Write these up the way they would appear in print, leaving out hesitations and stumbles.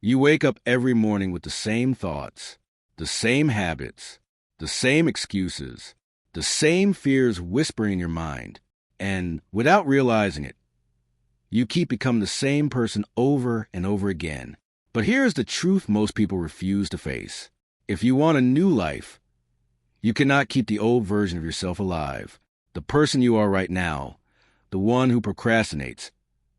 You wake up every morning with the same thoughts, the same habits, the same excuses, the same fears whispering in your mind, and without realizing it, you keep becoming the same person over and over again. But here's the truth most people refuse to face. If you want a new life, you cannot keep the old version of yourself alive. The person you are right now, the one who procrastinates,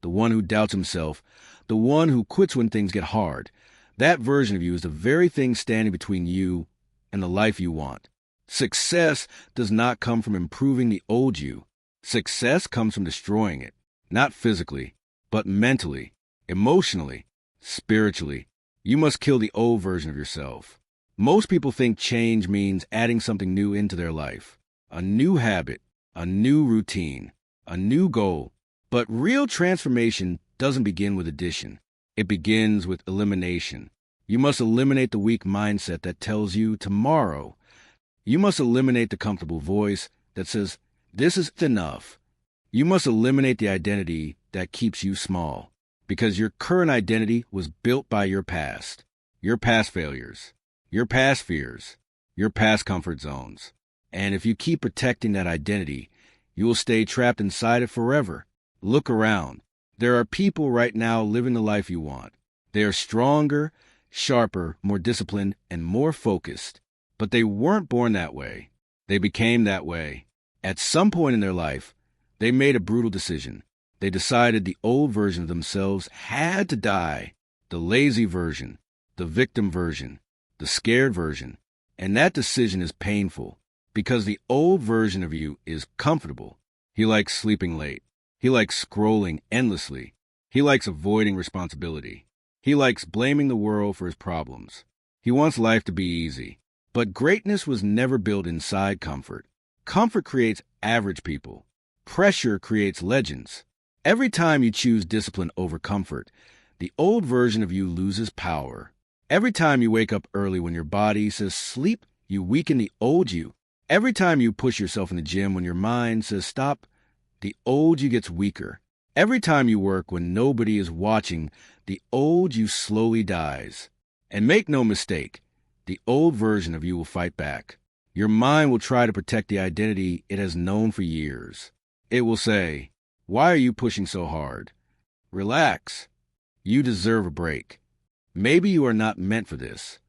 the one who doubts himself, the one who quits when things get hard, that version of you is the very thing standing between you and the life you want. Success does not come from improving the old you. Success comes from destroying it, not physically, but mentally, emotionally, spiritually. You must kill the old version of yourself. Most people think change means adding something new into their life, a new habit, a new routine, a new goal. But real transformation doesn't begin with addition. It begins with elimination. You must eliminate the weak mindset that tells you tomorrow. You must eliminate the comfortable voice that says, this is enough. You must eliminate the identity that keeps you small, because your current identity was built by your past failures, your past fears, your past comfort zones. And if you keep protecting that identity, you will stay trapped inside it forever. Look around. There are people right now living the life you want. They are stronger, sharper, more disciplined, and more focused. But they weren't born that way. They became that way. At some point in their life, they made a brutal decision. They decided the old version of themselves had to die. The lazy version, the victim version, the scared version. And that decision is painful because the old version of you is comfortable. He likes sleeping late. He likes scrolling endlessly. He likes avoiding responsibility. He likes blaming the world for his problems. He wants life to be easy. But greatness was never built inside comfort. Comfort creates average people. Pressure creates legends. Every time you choose discipline over comfort, the old version of you loses power. Every time you wake up early when your body says sleep, you weaken the old you. Every time you push yourself in the gym when your mind says stop, the old you gets weaker. Every time you work when nobody is watching, the old you slowly dies. And make no mistake, the old version of you will fight back. Your mind will try to protect the identity it has known for years. It will say, why are you pushing so hard? Relax. You deserve a break. Maybe you are not meant for this.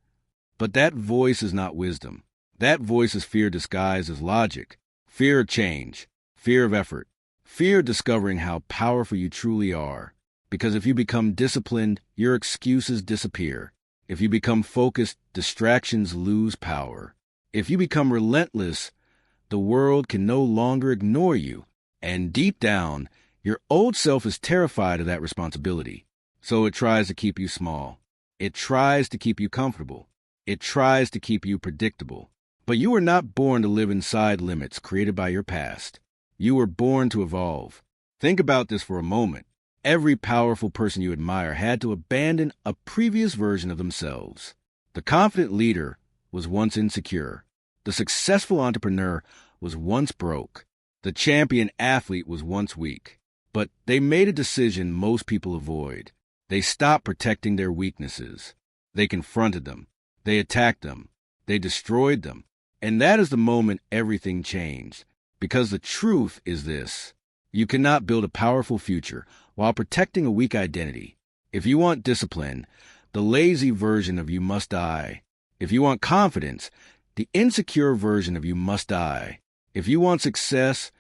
But that voice is not wisdom. That voice is fear disguised as logic. Fear of change. Fear of effort. Fear of discovering how powerful you truly are. Because if you become disciplined, your excuses disappear. If you become focused, distractions lose power. If you become relentless, the world can no longer ignore you. And deep down, your old self is terrified of that responsibility. So it tries to keep you small. It tries to keep you comfortable. It tries to keep you predictable. But you were not born to live inside limits created by your past. You were born to evolve. Think about this for a moment. Every powerful person you admire had to abandon a previous version of themselves. The confident leader was once insecure. The successful entrepreneur was once broke. The champion athlete was once weak. But they made a decision most people avoid. They stopped protecting their weaknesses. They confronted them. They attacked them. They destroyed them. And that is the moment everything changed. Because the truth is this: you cannot build a powerful future while protecting a weak identity. If you want discipline, the lazy version of you must die. If you want confidence, the insecure version of you must die. If you want success,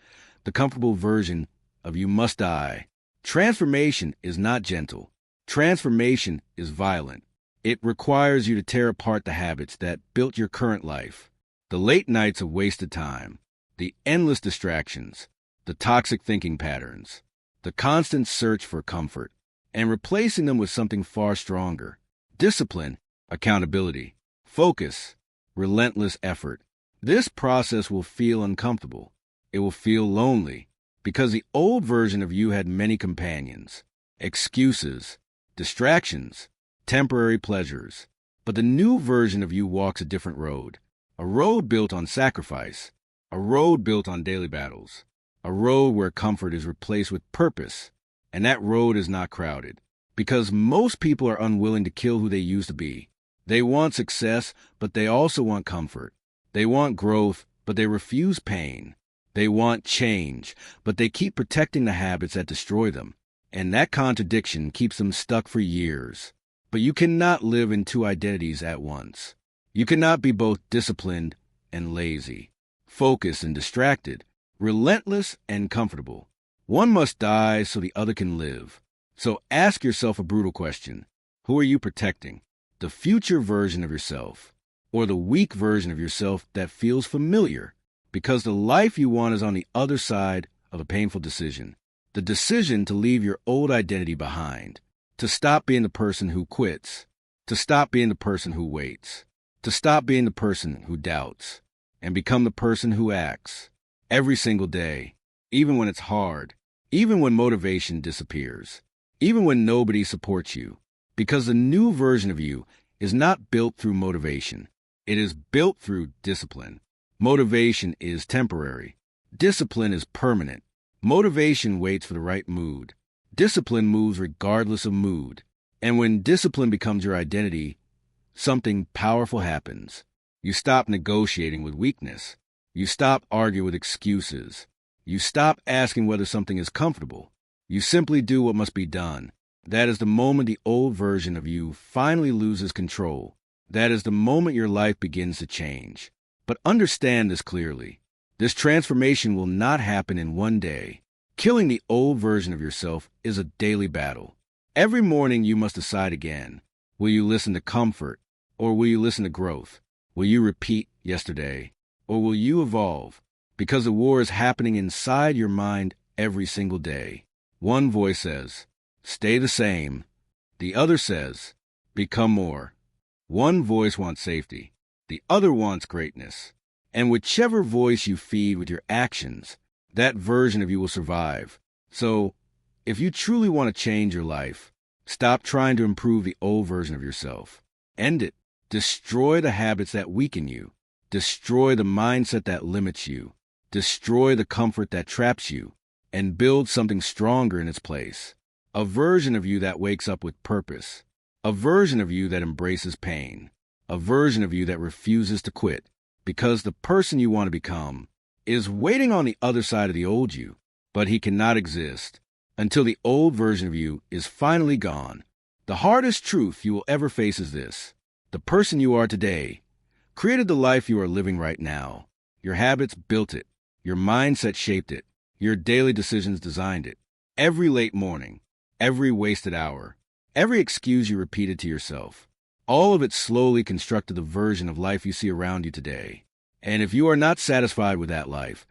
the comfortable version of you must die. Transformation is not gentle. Transformation is violent. It requires you to tear apart the habits that built your current life. The late nights of wasted time. The endless distractions, the toxic thinking patterns, the constant search for comfort, and replacing them with something far stronger. Discipline, accountability, focus, relentless effort. This process will feel uncomfortable. It will feel lonely, because the old version of you had many companions, excuses, distractions, temporary pleasures. But the new version of you walks a different road, a road built on sacrifice. A road built on daily battles. A road where comfort is replaced with purpose. And that road is not crowded. Because most people are unwilling to kill who they used to be. They want success, but they also want comfort. They want growth, but they refuse pain. They want change, but they keep protecting the habits that destroy them. And that contradiction keeps them stuck for years. But you cannot live in two identities at once. You cannot be both disciplined and lazy, focused and distracted, relentless and comfortable. One must die so the other can live. So ask yourself a brutal question. Who are you protecting? The future version of yourself, or the weak version of yourself that feels familiar? Because the life you want is on the other side of a painful decision. The decision to leave your old identity behind, to stop being the person who quits, to stop being the person who waits, to stop being the person who doubts, and become the person who acts every single day, even when it's hard, even when motivation disappears, even when nobody supports you. Because the new version of you is not built through motivation. It is built through discipline. Motivation is temporary. Discipline is permanent. Motivation waits for the right mood. Discipline moves regardless of mood. And when discipline becomes your identity, something powerful happens. You stop negotiating with weakness. You stop arguing with excuses. You stop asking whether something is comfortable. You simply do what must be done. That is the moment the old version of you finally loses control. That is the moment your life begins to change. But understand this clearly. This transformation will not happen in one day. Killing the old version of yourself is a daily battle. Every morning you must decide again. Will you listen to comfort, or will you listen to growth? Will you repeat yesterday, or will you evolve? Because the war is happening inside your mind every single day. One voice says, stay the same. The other says, become more. One voice wants safety. The other wants greatness. And whichever voice you feed with your actions, that version of you will survive. So, if you truly want to change your life, stop trying to improve the old version of yourself. End it. Destroy the habits that weaken you. Destroy the mindset that limits you. Destroy the comfort that traps you. And build something stronger in its place. A version of you that wakes up with purpose. A version of you that embraces pain. A version of you that refuses to quit. Because the person you want to become is waiting on the other side of the old you. But he cannot exist until the old version of you is finally gone. The hardest truth you will ever face is this. The person you are today created the life you are living right now. Your habits built it. Your mindset shaped it. Your daily decisions designed it. Every late morning, every wasted hour, every excuse you repeated to yourself, all of it slowly constructed the version of life you see around you today. And if you are not satisfied with that life,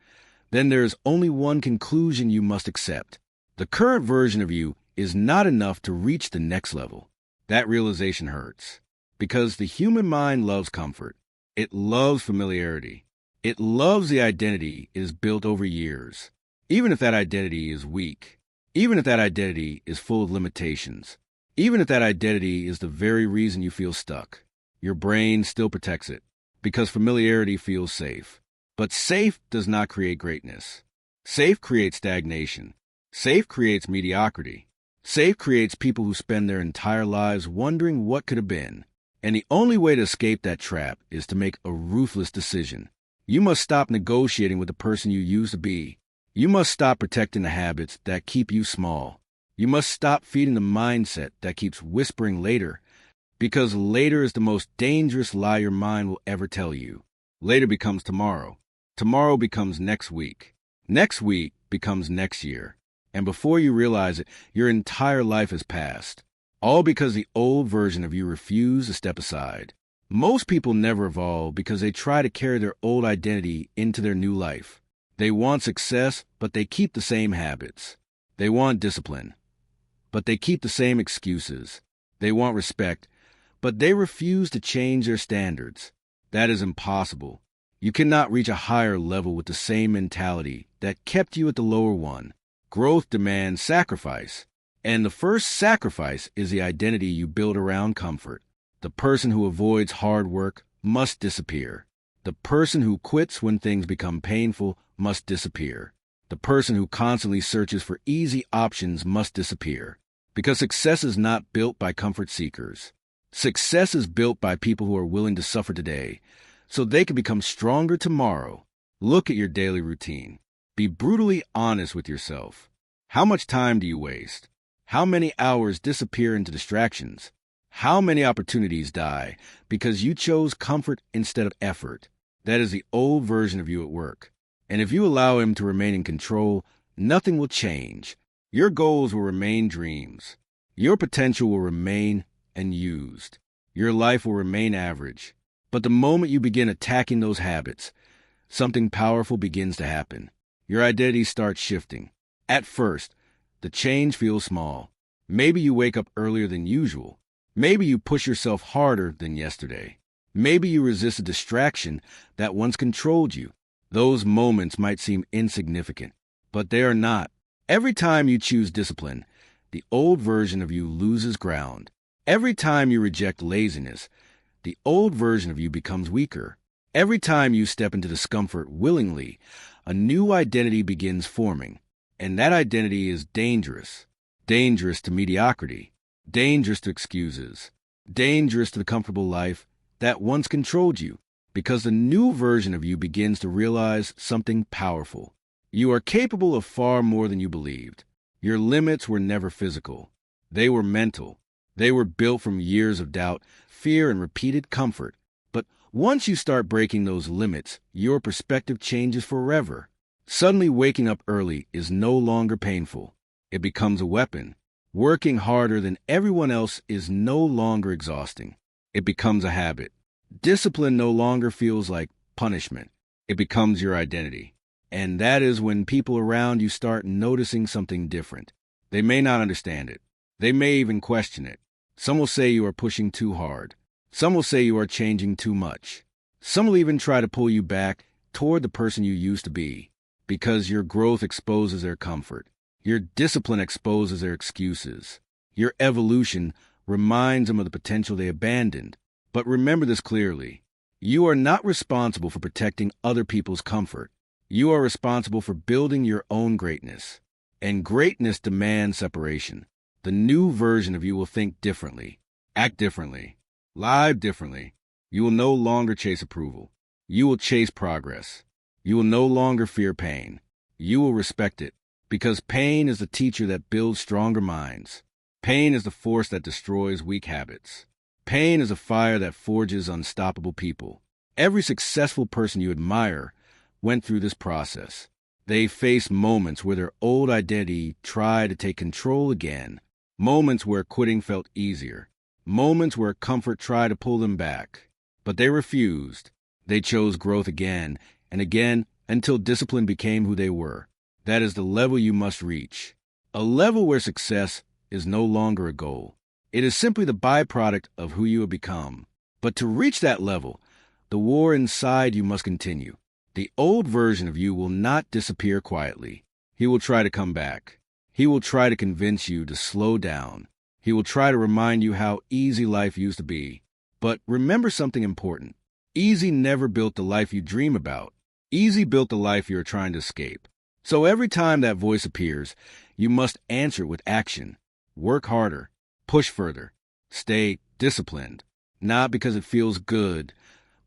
then there is only one conclusion you must accept. The current version of you is not enough to reach the next level. That realization hurts. Because the human mind loves comfort. It loves familiarity. It loves the identity it is built over years. Even if that identity is weak. Even if that identity is full of limitations. Even if that identity is the very reason you feel stuck. Your brain still protects it. Because familiarity feels safe. But safe does not create greatness. Safe creates stagnation. Safe creates mediocrity. Safe creates people who spend their entire lives wondering what could have been. And the only way to escape that trap is to make a ruthless decision. You must stop negotiating with the person you used to be. You must stop protecting the habits that keep you small. You must stop feeding the mindset that keeps whispering later, because later is the most dangerous lie your mind will ever tell you. Later becomes tomorrow. Tomorrow becomes next week. Next week becomes next year. And before you realize it, your entire life has passed. All because the old version of you refused to step aside. Most people never evolve because they try to carry their old identity into their new life. They want success, but they keep the same habits. They want discipline, but they keep the same excuses. They want respect, but they refuse to change their standards. That is impossible. You cannot reach a higher level with the same mentality that kept you at the lower one. Growth demands sacrifice. And the first sacrifice is the identity you build around comfort. The person who avoids hard work must disappear. The person who quits when things become painful must disappear. The person who constantly searches for easy options must disappear. Because success is not built by comfort seekers. Success is built by people who are willing to suffer today so they can become stronger tomorrow. Look at your daily routine. Be brutally honest with yourself. How much time do you waste? How many hours disappear into distractions? How many opportunities die because you chose comfort instead of effort? That is the old version of you at work. And if you allow him to remain in control, nothing will change. Your goals will remain dreams. Your potential will remain unused. Your life will remain average. But the moment you begin attacking those habits, something powerful begins to happen. Your identity starts shifting. At first, the change feels small. Maybe you wake up earlier than usual. Maybe you push yourself harder than yesterday. Maybe you resist a distraction that once controlled you. Those moments might seem insignificant, but they are not. Every time you choose discipline, the old version of you loses ground. Every time you reject laziness, the old version of you becomes weaker. Every time you step into discomfort willingly, a new identity begins forming. And that identity is dangerous. Dangerous to mediocrity. Dangerous to excuses. Dangerous to the comfortable life that once controlled you. Because the new version of you begins to realize something powerful. You are capable of far more than you believed. Your limits were never physical. They were mental. They were built from years of doubt, fear, and repeated comfort. But once you start breaking those limits, your perspective changes forever. Suddenly waking up early is no longer painful. It becomes a weapon. Working harder than everyone else is no longer exhausting. It becomes a habit. Discipline no longer feels like punishment. It becomes your identity. And that is when people around you start noticing something different. They may not understand it. They may even question it. Some will say you are pushing too hard. Some will say you are changing too much. Some will even try to pull you back toward the person you used to be, because your growth exposes their comfort. Your discipline exposes their excuses. Your evolution reminds them of the potential they abandoned. But remember this clearly. You are not responsible for protecting other people's comfort. You are responsible for building your own greatness. And greatness demands separation. The new version of you will think differently, act differently, live differently. You will no longer chase approval. You will chase progress. You will no longer fear pain. You will respect it, because pain is the teacher that builds stronger minds. Pain is the force that destroys weak habits. Pain is a fire that forges unstoppable people. Every successful person you admire went through this process. They faced moments where their old identity tried to take control again, moments where quitting felt easier, moments where comfort tried to pull them back. But they refused. They chose growth again and again until discipline became who they were. That is the level you must reach. A level where success is no longer a goal. It is simply the byproduct of who you have become. But to reach that level, the war inside you must continue. The old version of you will not disappear quietly. He will try to come back. He will try to convince you to slow down. He will try to remind you how easy life used to be. But remember something important. Easy never built the life you dream about. Easy built the life you are trying to escape. So every time that voice appears, you must answer it with action. Work harder. Push further. Stay disciplined. Not because it feels good,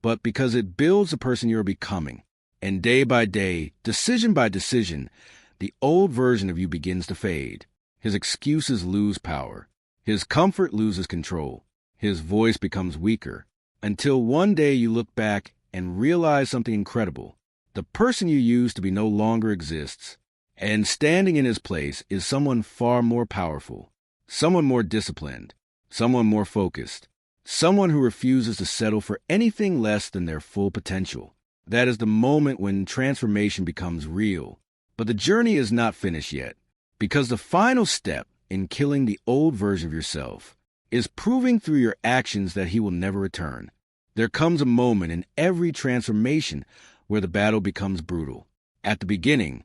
but because it builds the person you're becoming. And day by day, decision by decision, the old version of you begins to fade. His excuses lose power. His comfort loses control. His voice becomes weaker. Until one day you look back and realize something incredible. The person you used to be no longer exists. And standing in his place is someone far more powerful. Someone more disciplined. Someone more focused. Someone who refuses to settle for anything less than their full potential. That is the moment when transformation becomes real. But the journey is not finished yet, because the final step in killing the old version of yourself is proving through your actions that he will never return. There comes a moment in every transformation where the battle becomes brutal. At the beginning,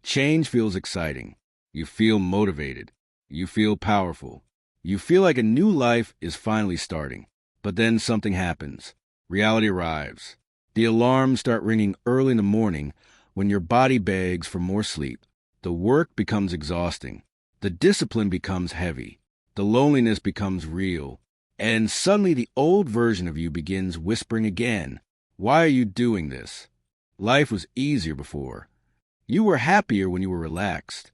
change feels exciting. You feel motivated. You feel powerful. You feel like a new life is finally starting. But then something happens. Reality arrives. The alarms start ringing early in the morning when your body begs for more sleep. The work becomes exhausting. The discipline becomes heavy. The loneliness becomes real. And suddenly the old version of you begins whispering again, "Why are you doing this? Life was easier before. You were happier when you were relaxed."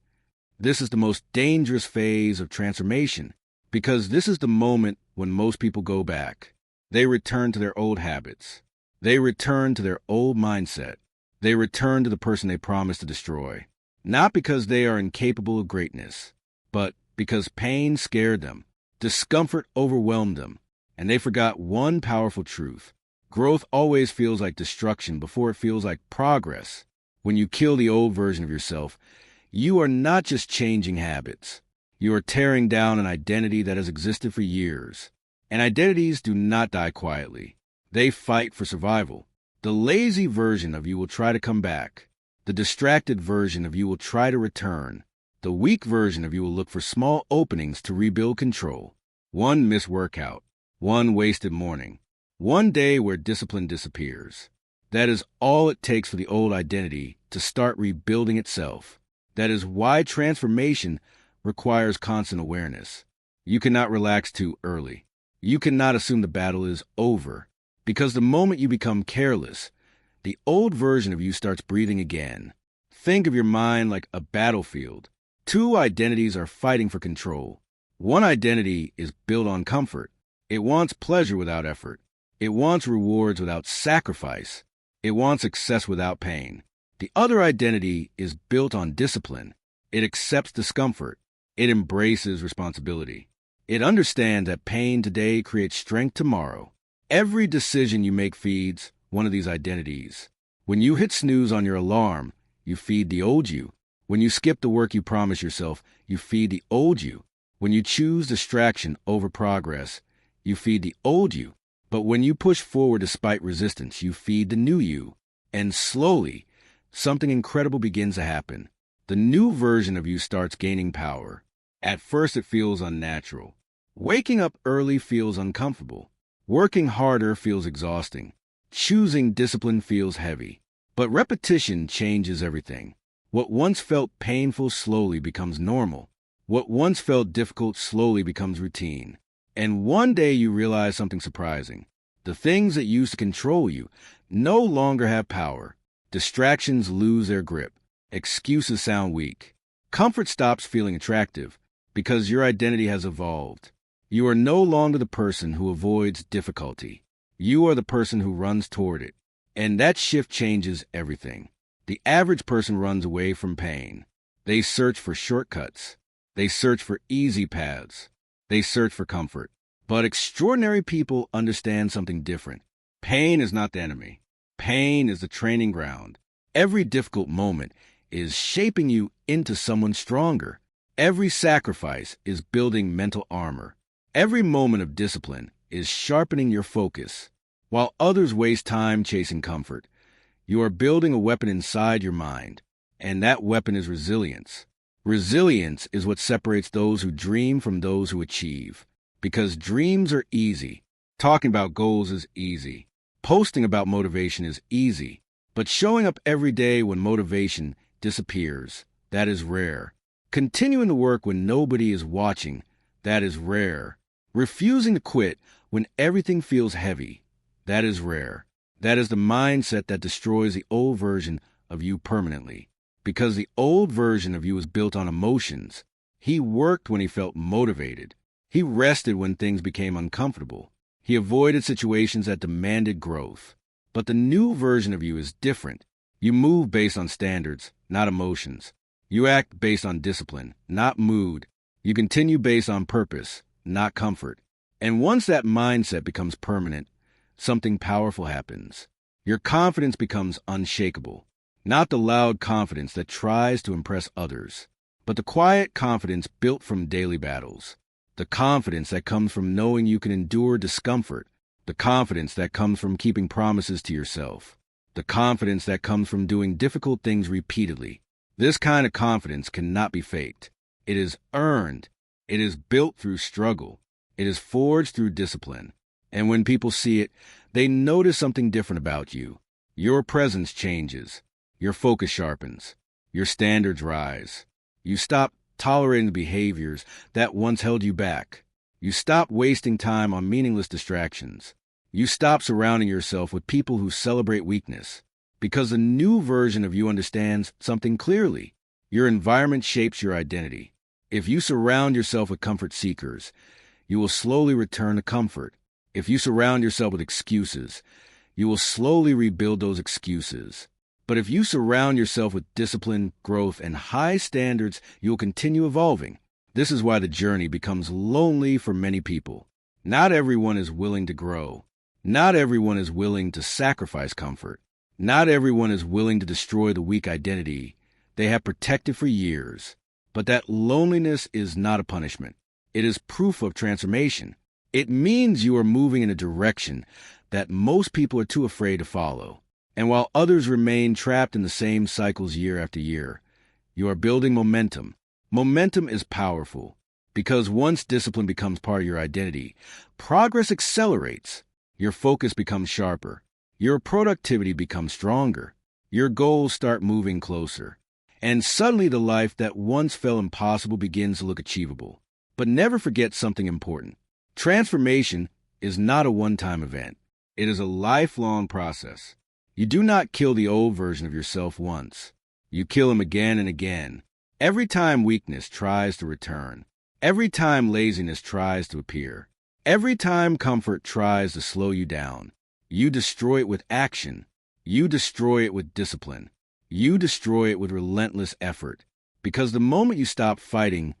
This is the most dangerous phase of transformation because this is the moment when most people go back. They return to their old habits. They return to their old mindset. They return to the person they promised to destroy. Not because they are incapable of greatness, but because pain scared them, discomfort overwhelmed them, and they forgot one powerful truth. Growth always feels like destruction before it feels like progress. When you kill the old version of yourself, you are not just changing habits. You are tearing down an identity that has existed for years. And identities do not die quietly. They fight for survival. The lazy version of you will try to come back. The distracted version of you will try to return. The weak version of you will look for small openings to rebuild control. One missed workout, one wasted morning, one day where discipline disappears. That is all it takes for the old identity to start rebuilding itself. That is why transformation requires constant awareness. You cannot relax too early. You cannot assume the battle is over, because the moment you become careless, the old version of you starts breathing again. Think of your mind like a battlefield. Two identities are fighting for control. One identity is built on comfort. It wants pleasure without effort. It wants rewards without sacrifice. It wants success without pain. The other identity is built on discipline. It accepts discomfort. It embraces responsibility. It understands that pain today creates strength tomorrow. Every decision you make feeds one of these identities. When you hit snooze on your alarm, you feed the old you. When you skip the work you promise yourself, you feed the old you. When you choose distraction over progress, you feed the old you. But when you push forward despite resistance, you feed the new you. And slowly, something incredible begins to happen. The new version of you starts gaining power. At first, it feels unnatural. Waking up early feels uncomfortable. Working harder feels exhausting. Choosing discipline feels heavy. But repetition changes everything. What once felt painful slowly becomes normal. What once felt difficult slowly becomes routine. And one day you realize something surprising. The things that used to control you no longer have power. Distractions lose their grip. Excuses sound weak. Comfort stops feeling attractive because your identity has evolved. You are no longer the person who avoids difficulty. You are the person who runs toward it. And that shift changes everything. The average person runs away from pain. They search for shortcuts. They search for easy paths. They search for comfort. But extraordinary people understand something different. Pain is not the enemy. Pain is the training ground. Every difficult moment is shaping you into someone stronger. Every sacrifice is building mental armor. Every moment of discipline is sharpening your focus. While others waste time chasing comfort, you are building a weapon inside your mind, and that weapon is resilience. Resilience is what separates those who dream from those who achieve. Because dreams are easy. Talking about goals is easy. Posting about motivation is easy. But showing up every day when motivation disappears, that is rare. Continuing to work when nobody is watching, that is rare. Refusing to quit when everything feels heavy, that is rare. That is the mindset that destroys the old version of you permanently. Because the old version of you is built on emotions. He worked when he felt motivated. He rested when things became uncomfortable. He avoided situations that demanded growth. But the new version of you is different. You move based on standards, not emotions. You act based on discipline, not mood. You continue based on purpose, not comfort. And once that mindset becomes permanent, something powerful happens. Your confidence becomes unshakable. Not the loud confidence that tries to impress others, but the quiet confidence built from daily battles. The confidence that comes from knowing you can endure discomfort. The confidence that comes from keeping promises to yourself. The confidence that comes from doing difficult things repeatedly. This kind of confidence cannot be faked. It is earned. It is built through struggle. It is forged through discipline. And when people see it, they notice something different about you. Your presence changes. Your focus sharpens. Your standards rise. You stop tolerating the behaviors that once held you back. You stop wasting time on meaningless distractions. You stop surrounding yourself with people who celebrate weakness. Because the new version of you understands something clearly. Your environment shapes your identity. If you surround yourself with comfort seekers, you will slowly return to comfort. If you surround yourself with excuses, you will slowly rebuild those excuses. But if you surround yourself with discipline, growth, and high standards, you will continue evolving. This is why the journey becomes lonely for many people. Not everyone is willing to grow. Not everyone is willing to sacrifice comfort. Not everyone is willing to destroy the weak identity they have protected for years. But that loneliness is not a punishment. It is proof of transformation. It means you are moving in a direction that most people are too afraid to follow. And while others remain trapped in the same cycles year after year, you are building momentum. Momentum is powerful because once discipline becomes part of your identity, progress accelerates. Your focus becomes sharper. Your productivity becomes stronger. Your goals start moving closer. And suddenly the life that once felt impossible begins to look achievable. But never forget something important. Transformation is not a one-time event. It is a lifelong process. You do not kill the old version of yourself once. You kill him again and again. Every time weakness tries to return. Every time laziness tries to appear. Every time comfort tries to slow you down. You destroy it with action. You destroy it with discipline. You destroy it with relentless effort. Because the moment you stop fighting,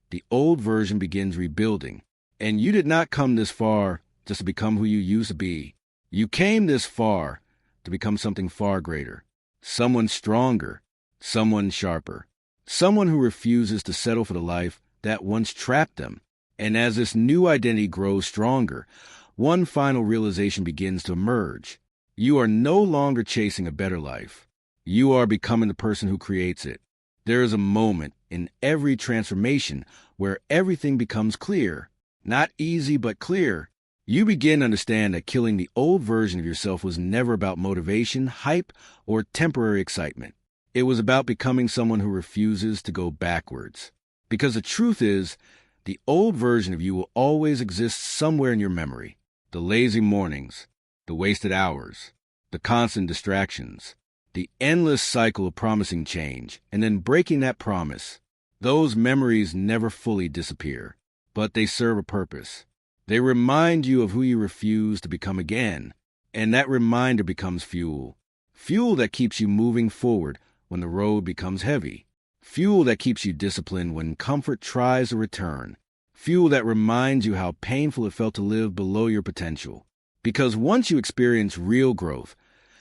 the old version begins rebuilding. And you did not come this far just to become who you used to be. You came this far to become something far greater. Someone stronger. Someone sharper. Someone who refuses to settle for the life that once trapped them. And as this new identity grows stronger, one final realization begins to emerge. You are no longer chasing a better life. You are becoming the person who creates it. There is a moment in every transformation where everything becomes clear. Not easy, but clear. You begin to understand that killing the old version of yourself was never about motivation, hype, or temporary excitement. It was about becoming someone who refuses to go backwards. Because the truth is, the old version of you will always exist somewhere in your memory. The lazy mornings, the wasted hours, the constant distractions, the endless cycle of promising change, and then breaking that promise. Those memories never fully disappear, but they serve a purpose. They remind you of who you refuse to become again, and that reminder becomes fuel. Fuel that keeps you moving forward when the road becomes heavy. Fuel that keeps you disciplined when comfort tries to return. Fuel that reminds you how painful it felt to live below your potential. Because once you experience real growth,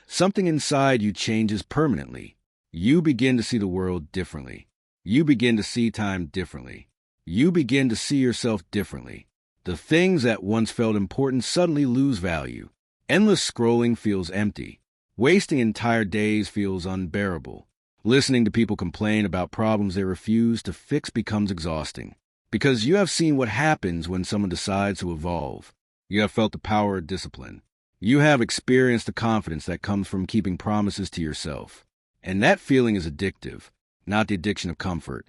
something inside you changes permanently. You begin to see the world differently. You begin to see time differently. You begin to see yourself differently. The things that once felt important suddenly lose value. Endless scrolling feels empty. Wasting entire days feels unbearable. Listening to people complain about problems they refuse to fix becomes exhausting. Because you have seen what happens when someone decides to evolve. You have felt the power of discipline. You have experienced the confidence that comes from keeping promises to yourself. And that feeling is addictive, not the addiction of comfort,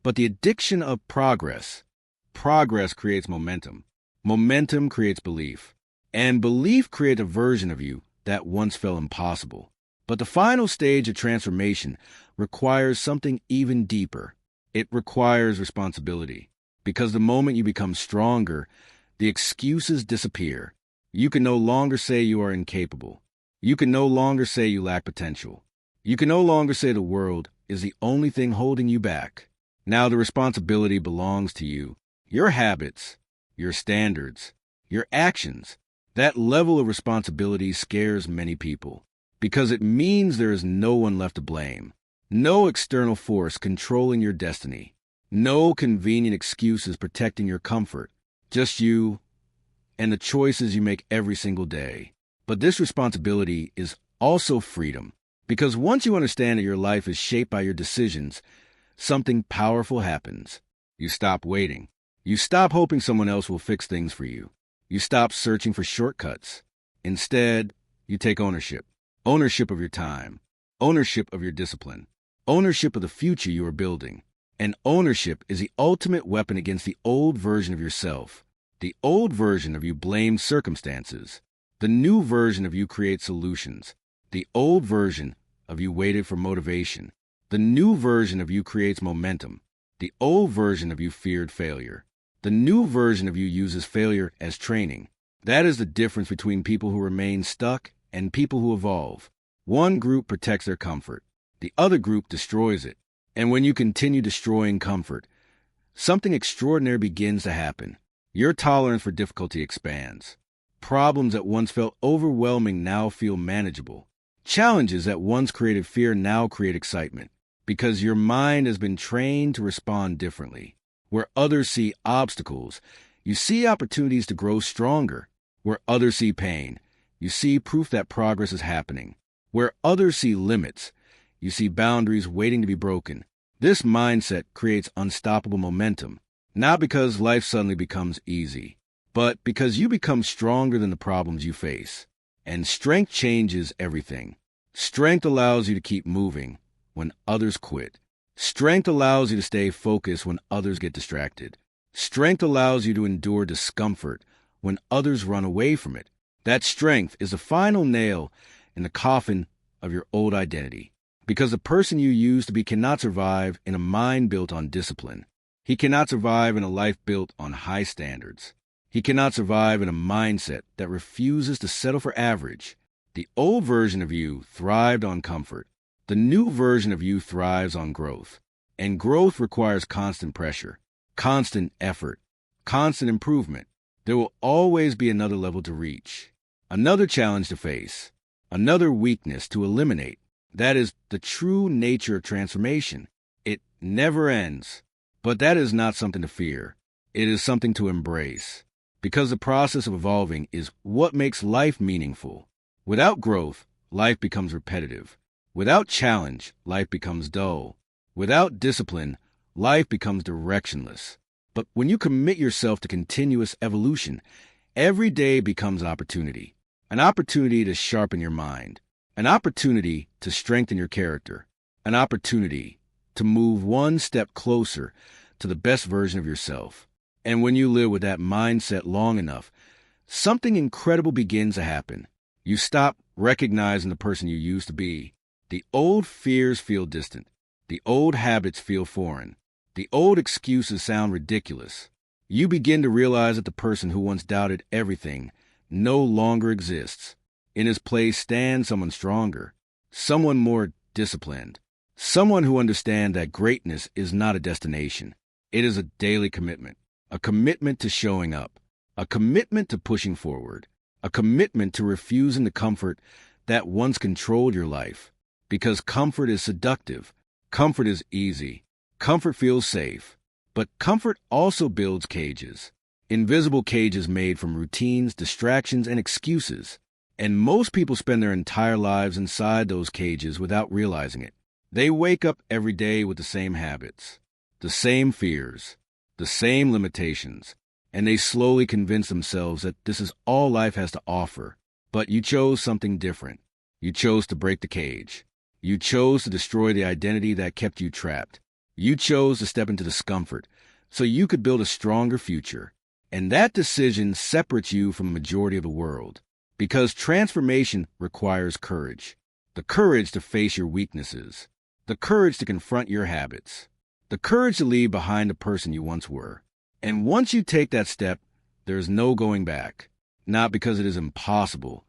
but the addiction of progress. Progress creates momentum. Momentum creates belief. And belief creates a version of you that once felt impossible. But the final stage of transformation requires something even deeper. It requires responsibility. Because the moment you become stronger, the excuses disappear. You can no longer say you are incapable. You can no longer say you lack potential. You can no longer say the world is the only thing holding you back. Now the responsibility belongs to you. Your habits, your standards, your actions. That level of responsibility scares many people because it means there is no one left to blame. No external force controlling your destiny. No convenient excuses protecting your comfort. Just you and the choices you make every single day. But this responsibility is also freedom. Because once you understand that your life is shaped by your decisions, something powerful happens. You stop waiting. You stop hoping someone else will fix things for you. You stop searching for shortcuts. Instead, you take ownership. Ownership of your time. Ownership of your discipline. Ownership of the future you are building. And ownership is the ultimate weapon against the old version of yourself. The old version of you blames circumstances. The new version of you creates solutions. The old version of you waited for motivation. The new version of you creates momentum. The old version of you feared failure. The new version of you uses failure as training. That is the difference between people who remain stuck and people who evolve. One group protects their comfort. The other group destroys it. And when you continue destroying comfort, something extraordinary begins to happen. Your tolerance for difficulty expands. Problems that once felt overwhelming now feel manageable. Challenges that once created fear now create excitement, because your mind has been trained to respond differently. Where others see obstacles, you see opportunities to grow stronger. Where others see pain, you see proof that progress is happening. Where others see limits, you see boundaries waiting to be broken. This mindset creates unstoppable momentum, not because life suddenly becomes easy, but because you become stronger than the problems you face. And strength changes everything. Strength allows you to keep moving when others quit. Strength allows you to stay focused when others get distracted. Strength allows you to endure discomfort when others run away from it. That strength is the final nail in the coffin of your old identity. Because the person you used to be cannot survive in a mind built on discipline. He cannot survive in a life built on high standards. He cannot survive in a mindset that refuses to settle for average. The old version of you thrived on comfort. The new version of you thrives on growth. And growth requires constant pressure, constant effort, constant improvement. There will always be another level to reach, another challenge to face, another weakness to eliminate. That is the true nature of transformation. It never ends. But that is not something to fear. It is something to embrace. Because the process of evolving is what makes life meaningful. Without growth, life becomes repetitive. Without challenge, life becomes dull. Without discipline, life becomes directionless. But when you commit yourself to continuous evolution, every day becomes an opportunity to sharpen your mind, an opportunity to strengthen your character, an opportunity to move one step closer to the best version of yourself. And when you live with that mindset long enough, something incredible begins to happen. You stop recognizing the person you used to be. The old fears feel distant. The old habits feel foreign. The old excuses sound ridiculous. You begin to realize that the person who once doubted everything no longer exists. In his place stands someone stronger, someone more disciplined, someone who understands that greatness is not a destination. It is a daily commitment, a commitment to showing up, a commitment to pushing forward, a commitment to refusing the comfort that once controlled your life. Because comfort is seductive, comfort is easy, comfort feels safe, but comfort also builds cages, invisible cages made from routines, distractions, and excuses. And most people spend their entire lives inside those cages without realizing it. They wake up every day with the same habits, the same fears, the same limitations, and they slowly convince themselves that this is all life has to offer. But you chose something different. You chose to break the cage. You chose to destroy the identity that kept you trapped. You chose to step into discomfort so you could build a stronger future. And that decision separates you from the majority of the world. Because transformation requires courage. The courage to face your weaknesses. The courage to confront your habits. The courage to leave behind the person you once were. And once you take that step, there is no going back. Not because it is impossible,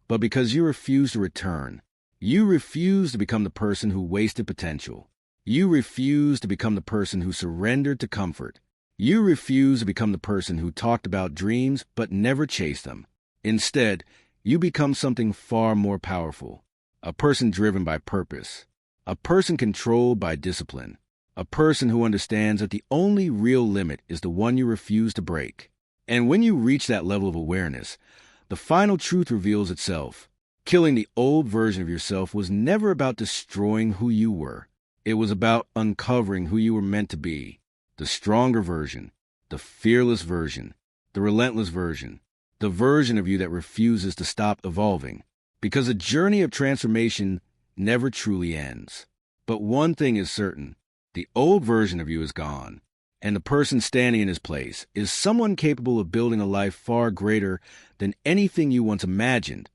but because you refuse to return. You refuse to become the person who wasted potential. You refuse to become the person who surrendered to comfort. You refuse to become the person who talked about dreams but never chased them. Instead, you become something far more powerful. A person driven by purpose. A person controlled by discipline. A person who understands that the only real limit is the one you refuse to break. And when you reach that level of awareness, the final truth reveals itself. Killing the old version of yourself was never about destroying who you were. It was about uncovering who you were meant to be. The stronger version, the fearless version, the relentless version, the version of you that refuses to stop evolving. Because the journey of transformation never truly ends. But one thing is certain, The old version of you is gone, and the person standing in his place is someone capable of building a life far greater than anything you once imagined